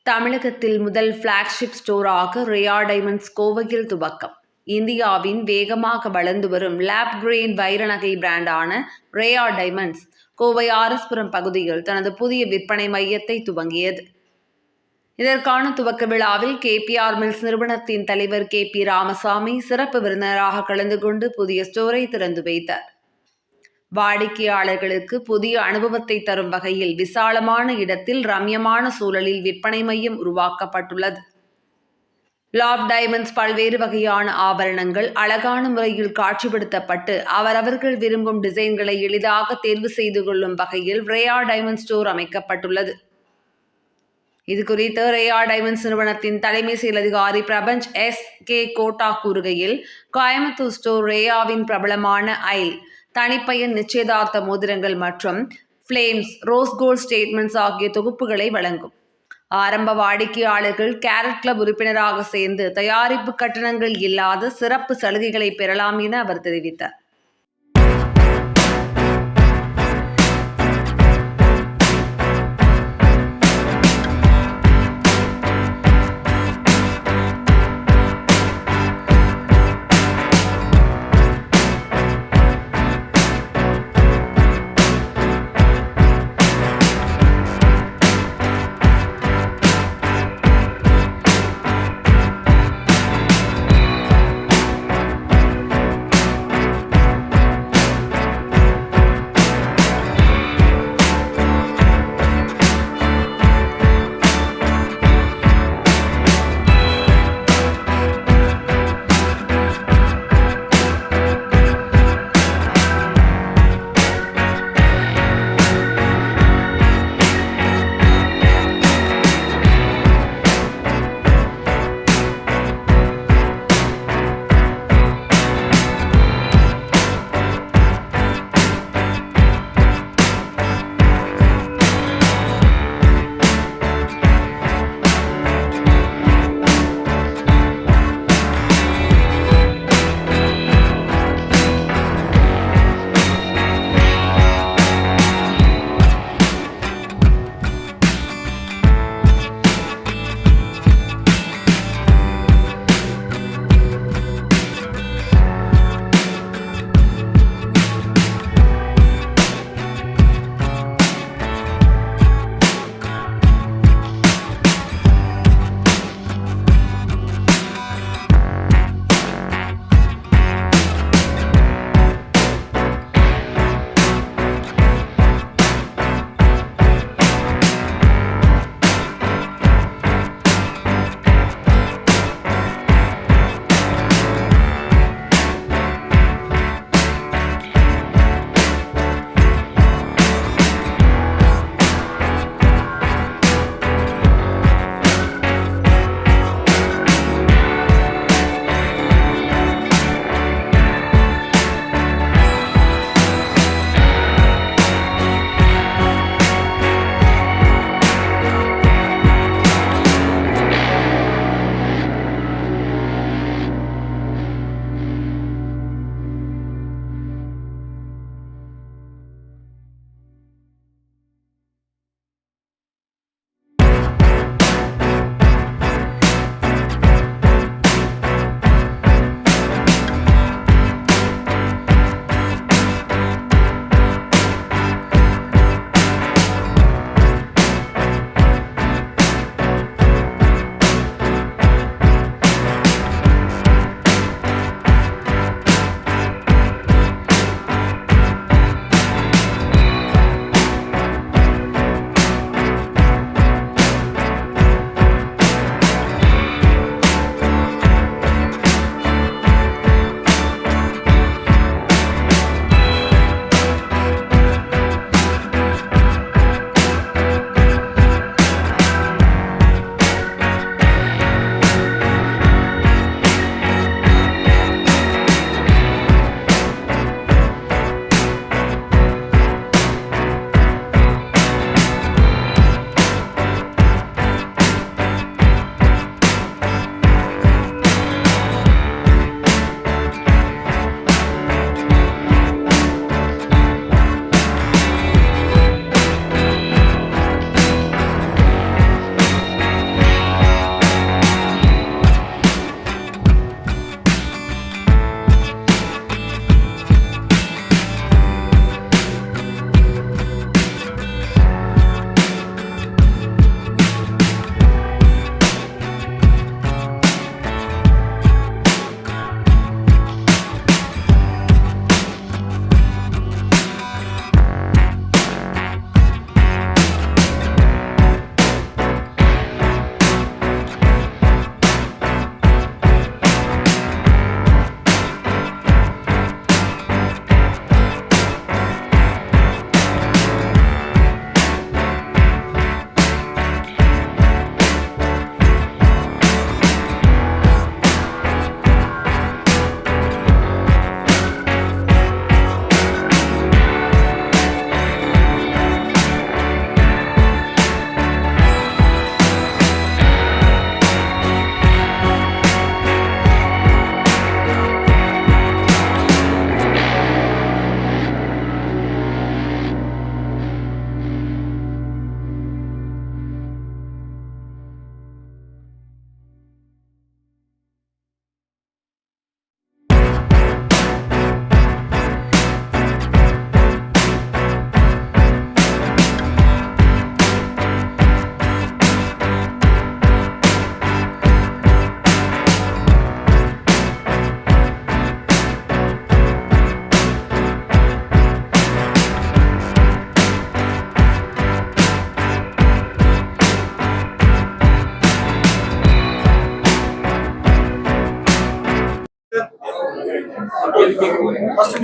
தமிழகத்தில் முதல் flagship ஸ்டோராக ரேயா diamonds கோவையில் துவக்கம். இந்தியாவின் வேகமாக வளர்ந்து வரும் லேப் கிரேட் வைர நகை பிராண்டான ரேயா டைமண்ட்ஸ் கோவை ஆர்எஸ்புரம் பகுதியில் தனது புதிய விற்பனை மையத்தை துவங்கியது. இதற்கான துவக்க விழாவில் கேபிஆர் மில்ஸ் நிறுவனத்தின் தலைவர் KP ராமசாமி சிறப்பு விருந்தினராக கலந்து கொண்டு புதிய ஸ்டோரை திறந்து வைத்தார். வாடிக்கையாளர்களுக்கு புதிய அனுபவத்தை தரும் வகையில் விசாலமான இடத்தில் ரம்யமான சூழலில் விற்பனை மையம் உருவாக்கப்பட்டுள்ளது. லாப் டைமண்ட்ஸ் பல்வேறு வகையான ஆபரணங்கள் அழகான முறையில் காட்சிப்படுத்தப்பட்டு அவரவர்கள் விரும்பும் டிசைன்களை எளிதாக தேர்வு செய்து கொள்ளும் வகையில் ரேயா டைமண்ட் ஸ்டோர் அமைக்கப்பட்டுள்ளது. இதுகுறித்து ரேயா டைமண்ட்ஸ் நிறுவனத்தின் தலைமை செயல் அதிகாரி பிரபஞ்ச் SK கோட்டா கூறுகையில், கோயம்புத்தூர் ஸ்டோர் ரேயாவின் பிரபலமான ஐல், தனிப்பயன் நிச்சயதார்த்த மோதிரங்கள் மற்றும் ஃப்ளேம்ஸ், ரோஸ் கோல்ட் ஸ்டேட்மெண்ட்ஸ் ஆகிய தொகுப்புகளை வழங்கும். ஆரம்ப வாடிக்கையாளர்கள் கேரட் கிளப் உறுப்பினராக சேர்ந்து தயாரிப்பு கட்டணங்கள் இல்லாத சிறப்பு சலுகைகளை பெறலாம் என அவர் தெரிவித்தார்.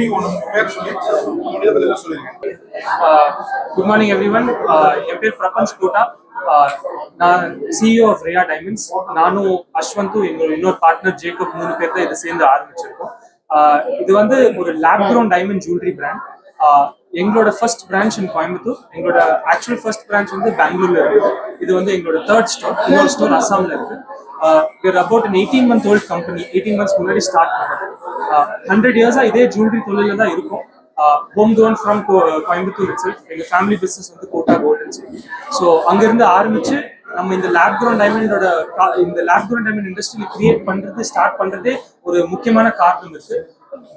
Good morning, everyone. என் பேர் பிரபஞ்ச் கோட்டா. நான் CEO ஆஃப் ரேயா டைமண்ட்ஸ். நானும் அஸ்வந்தும் இன்னொரு பார்ட்னர் ஜேக்கப் 3 பேர் தான் இதை சேர்ந்து ஆரம்பிச்சிருக்கோம். இது வந்து ஒரு lab ground diamond jewellery brand. எங்களோட ஃபர்ஸ்ட் பிரான்ச் இன் கோயம்புத்தூர். எங்களோட ஆக்சுவல் ஃபர்ஸ்ட் பிரான்ச் வந்து பெங்களூர்ல இருக்கு. இது வந்து எங்களோட 3rd ஸ்டோர். இன்னொரு ஸ்டோர் அசாம்ல இருக்கு. we're about an 18-month-old company. 18 months முன்னாடி ஸ்டார்ட் பண்ணது. 100 years-ஆ இதே ஜுவல்லரி தொழில தான் இருக்கும். Home grown from Coimbatore itself. எங்க ஃபேமிலி பிசினஸ் வந்து கோட்டா கோல்டன். ஸோ அங்கிருந்து ஆரம்பிச்சு நம்ம இந்த லேப் க்ரௌண்ட் டைமண்ட் இண்டஸ்ட்ரியில் ஸ்டார்ட் பண்றதே ஒரு முக்கியமான காரணம் இருக்கு.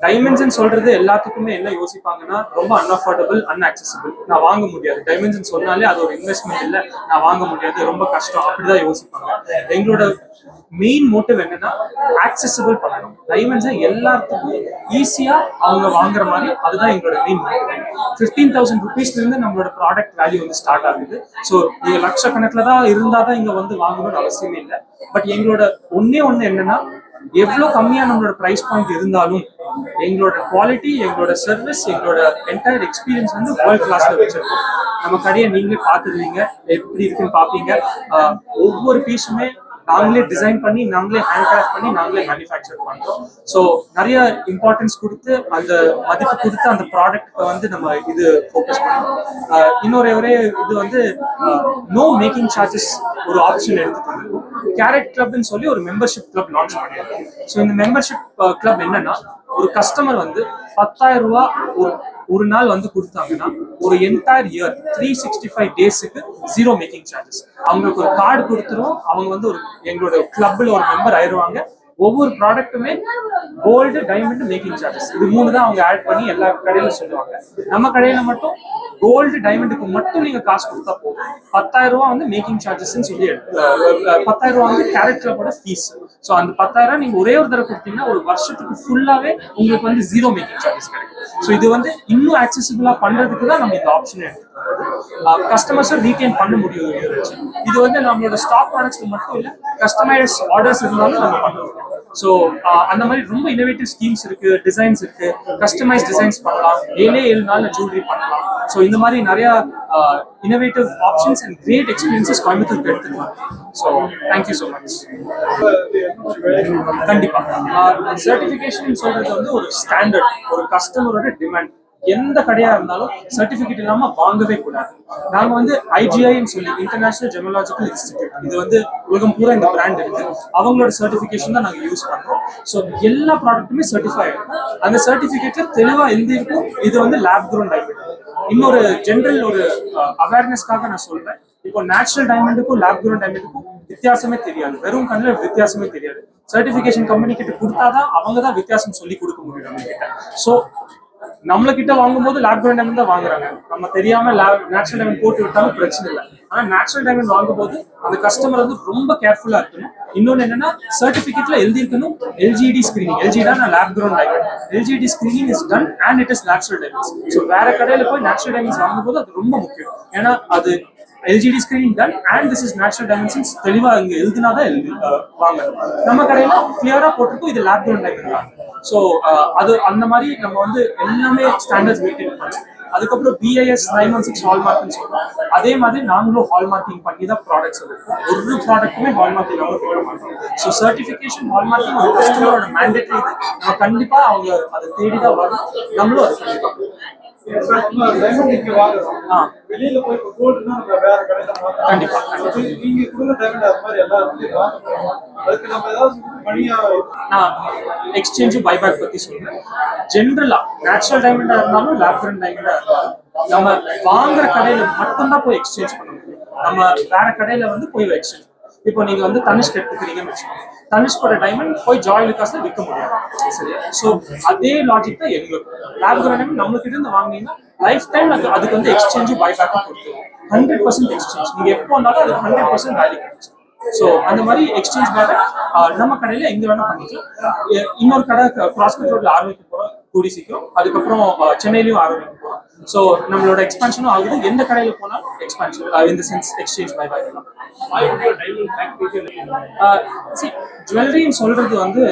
டைமண்ட்ஸ் சொல்றது எல்லாத்துக்குமே என்ன யோசிப்பாங்கன்னா ரொம்ப அன்அஃபோர்டபுள், அன்அக்சசிபிள். நான் வாங்க முடியாது. டைமண்ட்ஸ் சொன்னாலே அது ஒரு இன்வெஸ்ட்மெண்ட் இல்லை, நான் வாங்க முடியாது, ரொம்ப கஷ்டம், அப்படிதான் யோசிப்பாங்க. எங்களோட மெயின் மோட்டிவ் என்னன்னா ஆக்சசிபிள் பண்ணணும். டைமண்ட்ஸை எல்லாத்துக்கும் ஈஸியா அவங்க வாங்குற மாதிரி, அதுதான் எங்களோட மெயின் மோட்டிவ். 15,000 rupeesல இருந்து நம்மளோட ப்ராடக்ட் வேல்யூ வந்து ஸ்டார்ட் ஆகுது. ஸோ நீங்க லட்சக்கணக்கில் தான் இருந்தாதான் இங்க வந்து வாங்கணும்னு அவசியமே இல்லை. பட் எங்களோட ஒன்னே என்னன்னா, எவ்வளவு கம்மியா நம்மளோட பிரைஸ் பாயிண்ட் இருந்தாலும் எங்களோட குவாலிட்டி, எங்களோட சர்வீஸ், எங்களோட என்டையர் எக்ஸ்பீரியன்ஸ் வந்து வேர்ல்ட் கிளாஸ்ல வச்சிருக்கோம். நம்ம கடையை நீங்களே பார்த்துருவீங்க, எப்படி இருக்குன்னு பார்ப்பீங்க. ஒவ்வொரு பீஸுமே நாங்களே டிசைன் பண்ணி, நாங்களே ஹேண்ட் கிராஃப்ட் பண்ணி, நாங்களே மேனுஃபேக்சர் பண்றோம். ஸோ நிறைய இம்பார்ட்டன்ஸ் கொடுத்து, அந்த மதிப்பு கொடுத்து அந்த ப்ராடக்ட் வந்து நம்ம இது ஃபோக்கஸ் பண்ணுறோம். இன்னொரு இது வந்து நோ மேக்கிங் சார்ஜஸ் ஒரு ஆப்ஷன் எடுத்துட்டு வந்திருக்கோம். கேரட் கிளப்னு சொல்லி ஒரு மெம்பர்ஷிப் கிளப் லான்ச் பண்ணியிருக்கோம். ஸோ இந்த மெம்பர்ஷிப் கிளப் என்னன்னா, ஒரு கஸ்டமர் வந்து 10,000 ரூபாய் ஒரு நாள் வந்து கொடுத்தாங்கன்னா, ஒரு என்டையர் இயர் 365 டேஸுக்கு 0 மேக்கிங் சார்ஜஸ். அவங்களுக்கு ஒரு கார்டு கொடுத்துரும். அவங்க வந்து எங்களோட கிளப்ல ஒரு மெம்பர் ஆயிடுவாங்க. ஒவ்வொரு ப்ராடக்ட்டுமே கோல்டு, டைமண்ட், மேக்கிங் சார்ஜஸ், இது 3 தான் அவங்க ஆட் பண்ணி எல்லா கடையில சொல்லுவாங்க. நம்ம கடையில மட்டும் கோல்டு, டைமண்டுக்கு மட்டும் நீங்க காசு கொடுத்தா போதும். 10,000 ரூபாய் வந்து மேக்கிங் சார்ஜஸ்ன்னு சொல்லி 10,000 ரூபாய் வந்து கேரட் கிளப்போட ஃபீஸ். ஸோ அந்த 10,000 நீங்க ஒரே ஒரு தடவை கொடுத்தீங்கன்னா ஒரு வருஷத்துக்கு ஃபுல்லாவே உங்களுக்கு வந்து 0 மேக்கிங் சார்ஜஸ் கிடைக்கும். ஸோ இது வந்து இன்னும் ஆக்சசிபிளா பண்றதுக்கு தான் நம்ம இந்த ஆப்ஷன் எடுத்துக்கிறோம். கஸ்டமர்ஸை ரீட்டைன் பண்ண முடியும். இது வந்து நம்மளோட ஸ்டாக் ப்ராடக்ட்ஸ்க்கு மட்டும் இல்லை, கஸ்டமைஸ் ஆர்டர்ஸ் இருந்தாலும் நம்ம பண்ணுவோம். ஸோ அந்த மாதிரி ரொம்ப இனோவேட்டிவ் ஸ்கீம்ஸ் இருக்கு, டிசைன்ஸ் இருக்கு. கஸ்டமைஸ் டிசைன்ஸ் பண்ணலாம், 7 நாள்ல ஜுவல்லரி பண்ணலாம். ஸோ இந்த மாதிரி நிறைய innovative options and great experiences கோயம்புத்தூருக்கு எடுத்துக்கலாம். So thank you so much. கண்டிப்பா சர்டிஃபிகேஷன் சொல்றது வந்து ஒரு ஸ்டாண்டர்ட், ஒரு கஸ்டமரோட டிமாண்ட். எந்த கடையா இருந்தாலும் சர்டிபிகேட் இல்லாம வாங்கவே கூடாது. நாங்க வந்து IGIன்னு சொல்லி இன்டர்நேஷனல் ஜெமலாஜிக்கல் இன்ஸ்டிடியூட், இது வந்து உலகம் பூரா இந்த பிராண்ட் இருக்கு, அவங்களோட சர்டிபிகேஷன் தான் நாங்க யூஸ் பண்றோம். ஸோ எல்லா ப்ராடக்ட்டுமே சர்டிஃபை ஆயிருக்கும். அந்த சர்டிபிகேட்ல தெளிவா எழுதியிருக்கும் இது வந்து லேப் க்ரௌண்ட் டைமண்ட். இன்னொரு ஜென்ரல் ஒரு அவேர்னஸ்க்காக நான் சொல்றேன், இப்போ நேச்சுரல் டைமண்டுக்கும் லேப் க்ரௌண்ட் டைமண்டுக்கும் வித்தியாசமே தெரியாது. வெறும் கண்ணில் வித்தியாசமே தெரியாது. சர்டிபிகேஷன் கம்பெனி கிட்ட கொடுத்தாதான் அவங்க தான் வித்தியாசம் சொல்லி கொடுக்க முடியும் நம்ம கிட்ட. ஸோ நம்மள கிட்ட வாங்கும்போது லேப் க்ரௌண்ட் டைமண்ட் தான் வாங்குறாங்க. நம்ம தெரியாம நேச்சுரல் டைமண்ட் போட்டு விட்டாலும் பிரச்சனை இல்லை. ஆனா நேச்சுரல் டைமண்ட் வாங்கும்போது அந்த கஸ்டமர் வந்து ரொம்ப கேர்ஃபுல்லா இருக்கணும். இன்னொன்னு என்னன்னா, சர்டிபிகேட்ல எழுதியிருக்கணும் LGD ஸ்கிரீனிங். LGD தான் lab ground diamond. LGD screening is done and it is natural diamonds. So வேற கடையில போய் நேச்சுரல் டைமண்ட்ஸ் வாங்கும்போது அது ரொம்ப முக்கியம். ஏன்னா அது LGD screening done and this is natural diamonds தெளிவா இங்க எழுதினாதான் வாங்கணும். நம்ம கடையில கிளியரா போட்டிருக்கோம் இது லேப் க்ரௌண்ட் டைமண்ட் தான். ஸோ அது அந்த மாதிரி நம்ம வந்து எல்லாமே ஸ்டாண்டர்ட்ஸ் மெயின்டைன் பண்ணோம். அதுக்கப்புறம் BIS 916 ஹால்மார்க்னு சொல்றோம். அதே மாதிரி நாங்களும் ஹால்மார்க்கிங் பண்ணி தான் ப்ராடக்ட்ஸ் இருக்கும். ஒரு ப்ராடக்ட்டுமே ஹால்மார்க்கிங் நம்ம போட மாட்டோம். ஸோ சர்டிஃபிகேஷன் ஹால்மார்க்கிங் ஒரு கஸ்டமரோட மேண்டேட்டரி. நம்ம கண்டிப்பா அவங்க அதை தேடி தான் வரும். நம்மளும் அது கண்டிப்பா வெளியில போய் கோல்டுனா வேற கடையில கண்டிப்பா நீங்க கொடுங்க டைமண்ட் அது மாதிரி எல்லாரும் அதுக்கு நம்ம ஏதாவது மணியா நான் எக்ஸ்சேஞ்ச் பைபேக் பத்தி சொல்றேன். ஜென்ரலா நேச்சுரல் டைமண்டா இருந்தாலும் லேப் க்ரௌண்ட் டைமண்டா இருந்தாலும் நம்ம வாங்குற கடையில மட்டும்தான் போய் எக்ஸ்சேஞ்ச் பண்ண முடியும். நம்ம வேற கடையில வந்து போய் எக்ஸ்சேஞ்ச். இப்போ நீங்க வந்து தனிஷ்க் எடுத்துக்கிறீங்கன்னு வச்சுக்கோங்க, தனிஷ்கோட டைமண்ட் போய் ஜாய் லுக்காஸ்ல விற்க முடியாது. சரியா? ஸோ அதே லாஜிக் தான் எங்களுக்கு. லேப் க்ரௌண்ட் டைமண்ட் நம்மகிட்ட இருந்து வாங்கினீங்கன்னா லைஃப் டைம் அதுக்கு வந்து எக்ஸ்சேஞ்சும் பைபேக்கும் கொடுத்துருவோம். 100% எக்ஸ்சேஞ்ச். நீங்க எப்போ வந்தாலும் அது 100% வேல்யூ கிடைக்கும். ஸோ அந்த மாதிரி எக்ஸ்சேஞ்ச் பேக் நம்ம கடையில எங்க வேணா பண்ணிக்கலாம். இன்னொரு கடை ப்ராஸ்பெக்ட் ரோட்ல ஆரம்பிக்க போறோம் கூடி சீக்கிரம். அதுக்கப்புறம் சென்னையிலயும் ஆரம்பிக்க போறோம். ஸோ நம்மளோட எக்ஸ்பான்ஷனும் ஆகுது. எந்த கடையில போனாலும் எக்ஸ்பான்ஷன் இந்த சென்ஸ் எக்ஸ்சேஞ்ச் பை ஜுவல்லரின்னு சொல்றது வந்து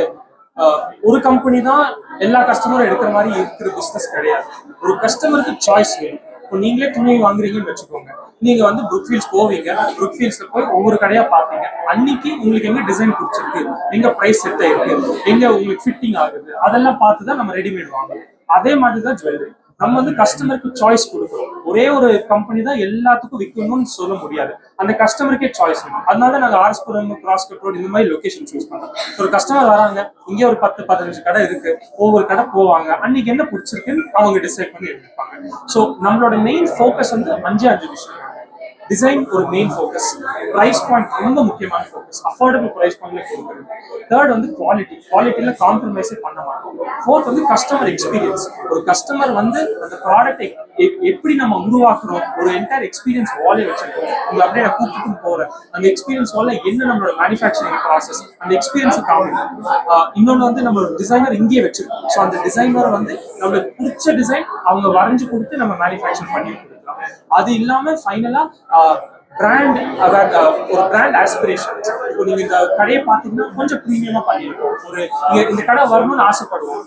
ஒரு கம்பெனி தான் எல்லா கஸ்டமரும் எடுக்கிற மாதிரி இருக்கிற பிசினஸ் கிடையாது. ஒரு கஸ்டமருக்கு சாய்ஸ் வேணும். இப்போ நீங்களே துணி வாங்குறீங்கன்னு வச்சுக்கோங்க, நீங்க வந்து புரூக்ஃபீல்ட்ஸ் போவீங்க, புரூக்ஃபீல்ட்ஸ்ல போய் ஒவ்வொரு கடையா பார்ப்பீங்க. அன்னைக்கு உங்களுக்கு எங்க டிசைன் பிடிச்சிருக்கு, எங்க பிரைஸ் செட் ஆயிருக்கு, எங்க உங்களுக்கு ஃபிட்டிங் ஆகுது, அதெல்லாம் பார்த்து தான் நம்ம ரெடிமேட் வாங்குறோம். அதே மாதிரி தான் ஜுவல்லரி. நம்ம வந்து கஸ்டமருக்கு சாய்ஸ் கொடுக்குறோம். ஒரே ஒரு கம்பெனி தான் எல்லாத்துக்கும் விற்கணும்னு சொல்ல முடியாது. அந்த கஸ்டமருக்கே சாய்ஸ் வேணும். அதனால நாங்க ஆர்எஸ்புரம், கிராஸ் கட் ரோட் இந்த மாதிரி லொகேஷன் சூஸ் பண்றோம். ஒரு கஸ்டமர் வராங்க, இங்கே ஒரு 10-15 கடை இருக்கு, ஒவ்வொரு கடை போவாங்க, அன்னைக்கு என்ன பிடிச்சிருக்குன்னு அவங்க டிசைட் பண்ணி எடுத்துப்பாங்க. ஸோ நம்மளோட மெயின் ஃபோக்கஸ் வந்து 5 விஷயம். டிசைன் ஒரு மெயின் ஃபோக்கஸ், பிரைஸ் பாயிண்ட் ரொம்ப முக்கியமான ஃபோக்கஸ், அஃபோர்டபுள் பிரைஸ் பாயிண்ட்ல கொடுக்குறது. தேர்ட் வந்து குவாலிட்டியில காம்ப்ரமைஸே பண்ண மாட்டோம். ஃபோர்த் வந்து கஸ்டமர் எக்ஸ்பீரியன்ஸ். ஒரு கஸ்டமர் வந்து அந்த ப்ராடக்ட் எப்படி நம்ம உருவாக்குறோம், ஒரு என்டையர் எக்ஸ்பீரியன்ஸ் வாலே வச்சிருக்கோம். உங்களை அப்படியே நான் கூப்பிட்டு போறேன், அந்த எக்ஸ்பீரியன்ஸ் வால என்ன நம்மளோட மேனுஃபேக்சரிங் ப்ராசஸ், அந்த எக்ஸ்பீரியன்ஸ் காமிக்கும். இன்னொன்று வந்து நம்ம டிசைனர் இங்கேயே வச்சிருக்கோம். ஸோ அந்த டிசைனர் வந்து நம்மளுக்கு பிடிச்ச டிசைன் அவங்க வரைஞ்சு கொடுத்து நம்ம மேனுஃபேக்சர் பண்ணி கொடுக்கலாம். அது இல்லாம ஃபைனலா பிராண்ட் ஒரு பிராண்ட் ஆஸ்பிரேஷன். இப்போ நீங்க இந்த கடையை பார்த்தீங்கன்னா கொஞ்சம் ப்ரீமியமா பண்ணிருக்கோம். இந்த கடை வரணும்னு ஆசைப்படுவோம்.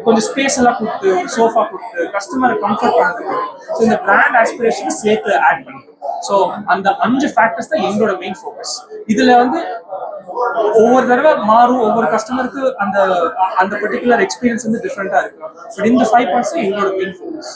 கொஞ்சம் ஸ்பேஸ் எல்லாம் கொடுத்து, ஒரு சோஃபா கொடுத்து, கஸ்டமரை கம்ஃபர்ட் பண்ணுறது. ஸோ இந்த பிராண்ட் ஆஸ்பிரேஷன் சேர்த்து ஆட் பண்ணிருக்கோம். ஸோ அந்த 5 ஃபேக்டர்ஸ் தான் எங்களோட மெயின் ஃபோக்கஸ். இதுல வந்து ஒவ்வொரு தடவை மாறும், ஒவ்வொரு கஸ்டமருக்கு அந்த அந்த பர்டிகுலர் எக்ஸ்பீரியன்ஸ் வந்து டிஃப்ரெண்டா இருக்கும். பட் இந்த 5 பாயிண்ட்ஸ் எங்களோட மெயின் ஃபோக்கஸ்.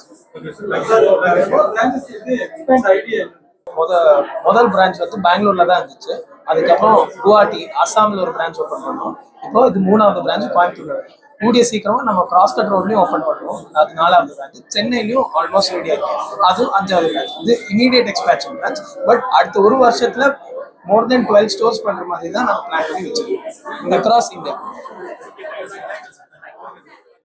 முதல் பிரான்ச் வந்து பெங்களூர்ல தான் இருந்துச்சு. அதுக்கப்புறம் குவாஹாட்டி, அசாம்ல ஒரு பிரான்ச் ஓப்பன் பண்ணோம். இப்போ இது 3வது பிரான்ச் கோயம்புத்தூர்ல. கூடிய சீக்கிரமா நம்ம கிராஸ் கட் ரோட்லயும் ஓப்பன் பண்ணுவோம். அது 4வது பிரான்ச். சென்னையிலயும் ஆல்மோஸ்ட் ரெடியா இருக்கு. அது 5வது பிரான்ச். இது இமீடியட் எக்ஸ்பேன்ஷன் பிரான்ச். பட் அடுத்த ஒரு வருஷத்துல மோர் தென் 12 ஸ்டோர்ஸ் பண்ற மாதிரி தான் நம்ம பிளான் பண்ணி வச்சிருக்கோம் அக்ராஸ் இந்தியா.